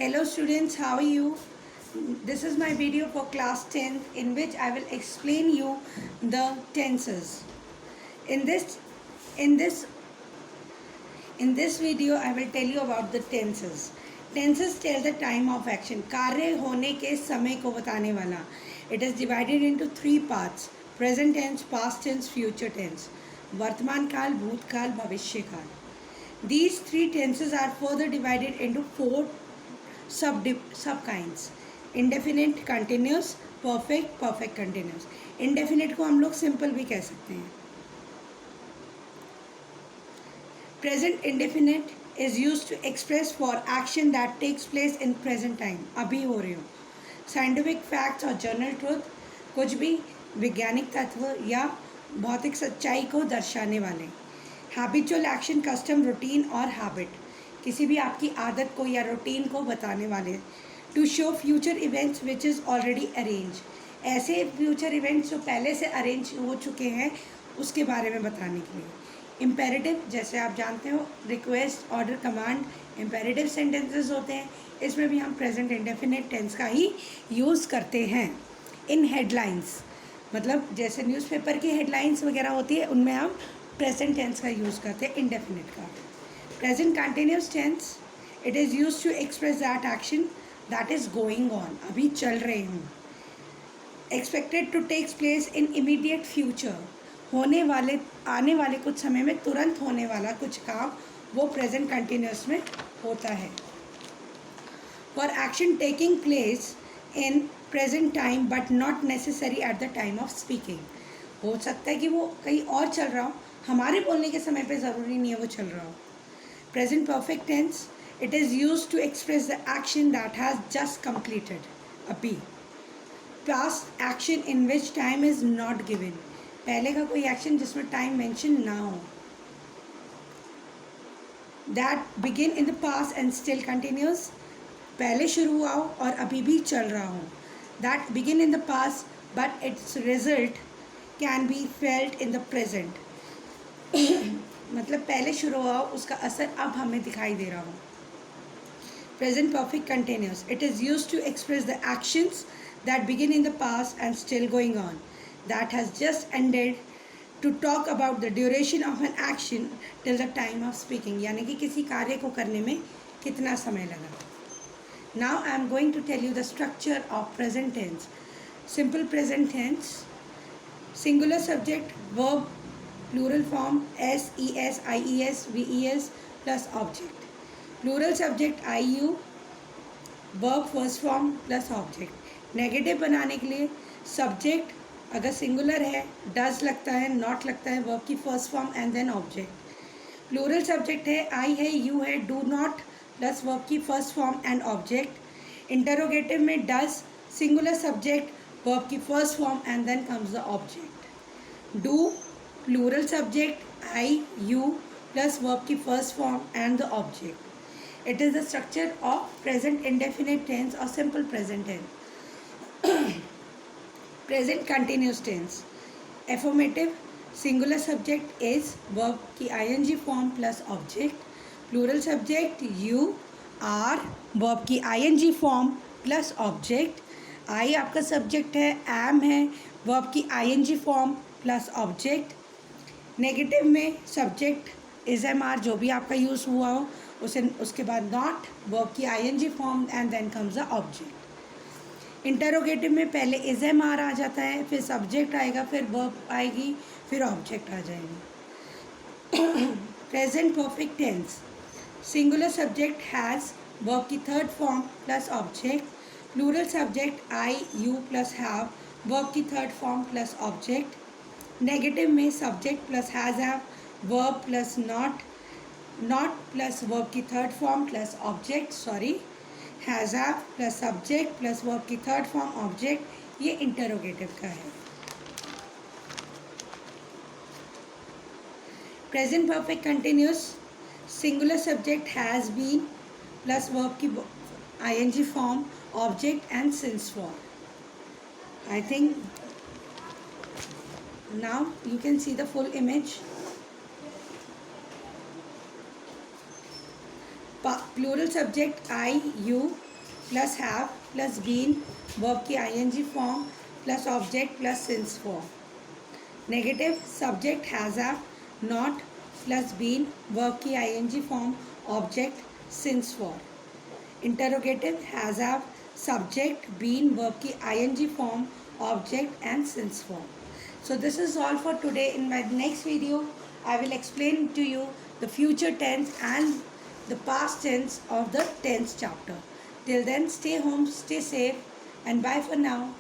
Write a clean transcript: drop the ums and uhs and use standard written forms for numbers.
Hello students, how are you? This is my video for class 10th in which I will explain you the tenses. In this in this in this video I will tell you about the tenses. Tenses tell the time of action. कार्य होने के समय को बताने वाला. It is divided into three parts: present tense, past tense, future tense. वर्तमान काल, भूतकाल, भविष्य काल. These three tenses are further divided into four sub kinds: indefinite, continuous, perfect, perfect continuous. Indefinite को हम लोग simple भी कह सकते हैं. Present indefinite is used to express for action that takes place in present time. अभी हो रही हो. Scientific facts और journal truth, कुछ भी वैज्ञानिक तत्व या भौतिक सच्चाई को दर्शाने वाले. Habitual action, custom, routine और habit, किसी भी आपकी आदत को या रूटीन को बताने वाले. To show future events which is already arrange, ऐसे फ्यूचर इवेंट्स जो पहले से अरेंज हो चुके हैं उसके बारे में बताने के लिए. इम्पेरेटिव, जैसे आप जानते हो, request, order, command imperative sentences होते हैं. इसमें भी हम प्रेजेंट इंडेफिनिट टेंस का ही यूज़ करते हैं. इन हेडलाइंस, मतलब जैसे न्यूज़पेपर की हेडलाइंस वगैरह होती है उनमें हम प्रेजेंट टेंस का यूज़ करते हैं, इंडेफिनिट का. Present continuous tense, it is used to express that action that is going on, अभी चल रहे हूँ. Expected to take place in immediate future, होने वाले, आने वाले कुछ समय में तुरंत होने वाला कुछ काम वो present continuous में होता है. For action taking place in present time but not necessary at the time of speaking, हो सकता है कि वो कहीं और चल रहा हो, हमारे बोलने के समय पे ज़रूरी नहीं है वो चल रहा हो. Present perfect tense, it is used to express the action that has just completed, अभी. Past action in which time is not given, पहले का कोई action जिसमें time mention ना हो. That begin in the past and still continues, पहले शुरू हुआ हो और अभी भी चल रहा हो. That begin in the past but its result can be felt in the present, मतलब पहले शुरू हुआ उसका असर अब हमें दिखाई दे रहा हो. Present perfect continuous, it is used to express the actions that begin in the past and still going on, that has just ended, to talk about the duration of an action till the time of speaking, यानी कि किसी कार्य को करने में कितना समय लगा. Now I am going to tell you the structure of present tense. Simple present tense, singular subject, verb, plural form SES, IES, VES plus object. Plural subject IU, verb first form plus object. Negative बनाने के लिए subject अगर singular है does लगता है, not लगता है, verb की first form and then object. Plural subject है I है, you है, do not plus verb की first form and object. Interrogative में does, singular subject, verb की first form and then comes the object. Do, plural subject I, you plus verb की first form and the object. It is the structure of present indefinite tense or simple present tense. Present continuous tense. Affirmative, singular subject is, verb की ing form plus object. Plural subject you, are, verb की ing form plus object. I आपका subject है, am है, verb की ing form plus object. Negative में subject is am are जो भी आपका यूज़ हुआ हो उसे, उसके बाद नॉट, वर्ब की ING form and then comes the object. Interrogative में पहले इज एम आर आ जाता है, फिर सब्जेक्ट आएगा, फिर वर्ब आएगी, फिर ऑब्जेक्ट आ जाएगी. Present perfect tense, singular subject has, verb की third form plus object. Plural subject I, you plus have, verb की third form plus object. Negative में subject plus has have, verb plus not plus verb की third form plus object, has have plus subject plus verb की third form object, ये interrogative का है. Present perfect continuous, singular subject has been plus verb की ING form, object and since form. I think now you can see the full image. Plural subject I, you, plus have plus been verb की ing form plus object plus since form. Negative subject has have not plus been verb की ing form object since form. Interrogative has have subject been verb की ing form object and since form. So this is all for today. In my next video I will explain to you the future tense and the past tense of the 10th chapter. Till then, stay home, stay safe, and bye for now.